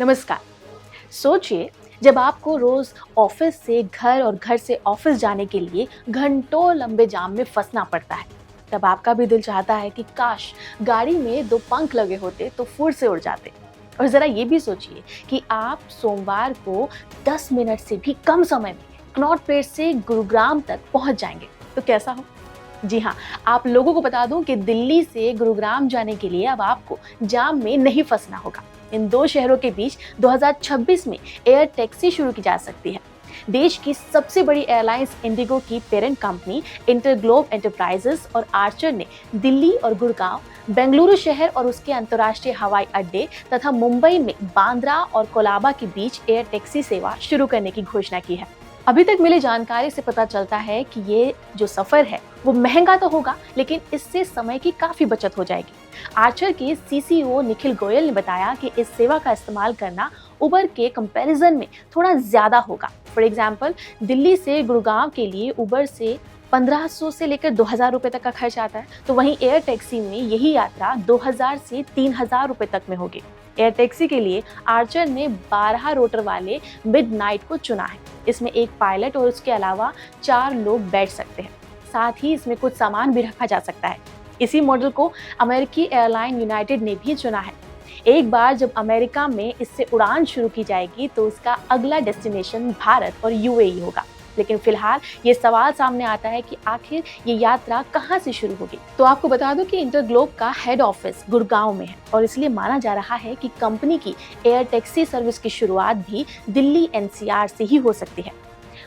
नमस्कार। सोचिए, जब आपको रोज ऑफिस से घर और घर से ऑफिस जाने के लिए घंटों लंबे जाम में फंसना पड़ता है, तब आपका भी दिल चाहता है कि काश गाड़ी में दो पंख लगे होते तो फुर से उड़ जाते। और जरा ये भी सोचिए कि आप सोमवार को 10 मिनट से भी कम समय में कनॉट प्लेस से गुरुग्राम तक पहुंच जाएंगे, तो कैसा हो? जी हाँ, आप लोगों को बता दूं कि दिल्ली से गुरुग्राम जाने के लिए अब आपको जाम में नहीं फंसना होगा। इन दो शहरों के बीच 2026 में एयर टैक्सी शुरू की जा सकती है। देश की सबसे बड़ी एयरलाइंस इंडिगो की पेरेंट कंपनी इंटरग्लोब एंटरप्राइजेस और आर्चर ने दिल्ली और गुड़गांव, बेंगलुरु शहर और उसके अंतर्राष्ट्रीय हवाई अड्डे तथा मुंबई में बांद्रा और कोलाबा के बीच एयर टैक्सी सेवा शुरू करने की घोषणा की है। अभी तक मिली जानकारी से पता चलता है कि ये जो सफर है वो महंगा तो होगा, लेकिन इससे समय की काफी बचत हो जाएगी। आर्चर के सीसीओ निखिल गोयल ने बताया कि इस सेवा का इस्तेमाल करना उबर के कंपैरिजन में थोड़ा ज्यादा होगा। फॉर एग्जाम्पल, दिल्ली से गुड़गांव के लिए उबर से 1500 से लेकर 2000 रुपए तक का खर्च आता है, तो वहीं एयर टैक्सी में यही यात्रा 2000 से 3000 रुपए तक में होगी। एयर टैक्सी के लिए आर्चर ने 12 रोटर वाले मिडनाइट को चुना है। इसमें एक पायलट और उसके अलावा 4 लोग बैठ सकते हैं। साथ ही इसमें कुछ सामान भी रखा जा सकता है। इसी मॉडल को अमेरिकी एयरलाइन यूनाइटेड ने भी चुना है। एक बार जब अमेरिका में इससे उड़ान शुरू की जाएगी तो उसका अगला डेस्टिनेशन भारत और यूएई होगा। लेकिन फिलहाल ये सवाल सामने आता है कि आखिर ये यात्रा कहाँ से शुरू होगी। तो आपको बता दूं कि इंटरग्लोब का हेड ऑफिस गुड़गांव में है और इसलिए माना जा रहा है कि कंपनी की एयर टैक्सी सर्विस की शुरुआत भी दिल्ली एनसीआर से ही हो सकती है।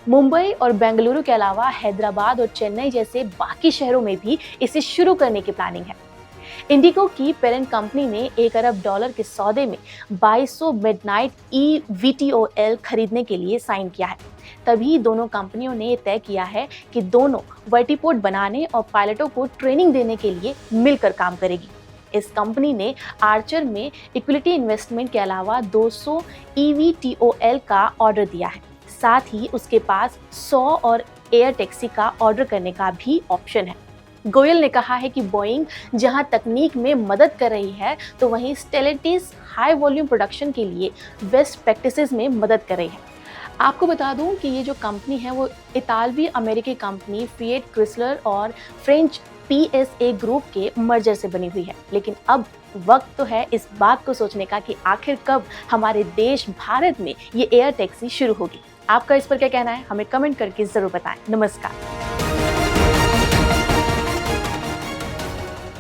मुंबई और बेंगलुरु के अलावा हैदराबाद और चेन्नई जैसे बाकी शहरों में भी इसे शुरू करने की प्लानिंग है। इंडिगो की पेरेंट कंपनी ने $1 अरब के सौदे में 2200 मिडनाइट eVTOL खरीदने के लिए साइन किया है। तभी दोनों कंपनियों ने तय किया है कि दोनों वर्टीपोर्ट बनाने और पायलटों को ट्रेनिंग देने के लिए मिलकर काम करेगी। इस कंपनी ने आर्चर में इक्विटी इन्वेस्टमेंट के अलावा 200 eVTOL का ऑर्डर दिया है। साथ ही उसके पास 100 और एयर टैक्सी का ऑर्डर करने का भी ऑप्शन है। गोयल ने कहा है कि बोइंग जहां तकनीक में मदद कर रही है, तो वहीं स्टेलेटिस हाई वॉल्यूम प्रोडक्शन के लिए बेस्ट प्रैक्टिसेस में मदद कर रही है। आपको बता दूं कि ये जो कंपनी है वो इतालवी अमेरिकी कंपनी फिएट क्रिसलर और फ्रेंच PSA ग्रुप के मर्जर से बनी हुई है। लेकिन अब वक्त तो है इस बात को सोचने का कि आखिर कब हमारे देश भारत में ये एयर टैक्सी शुरू होगी। आपका इस पर क्या कहना है, हमें कमेंट करके जरूर बताएं। नमस्कार।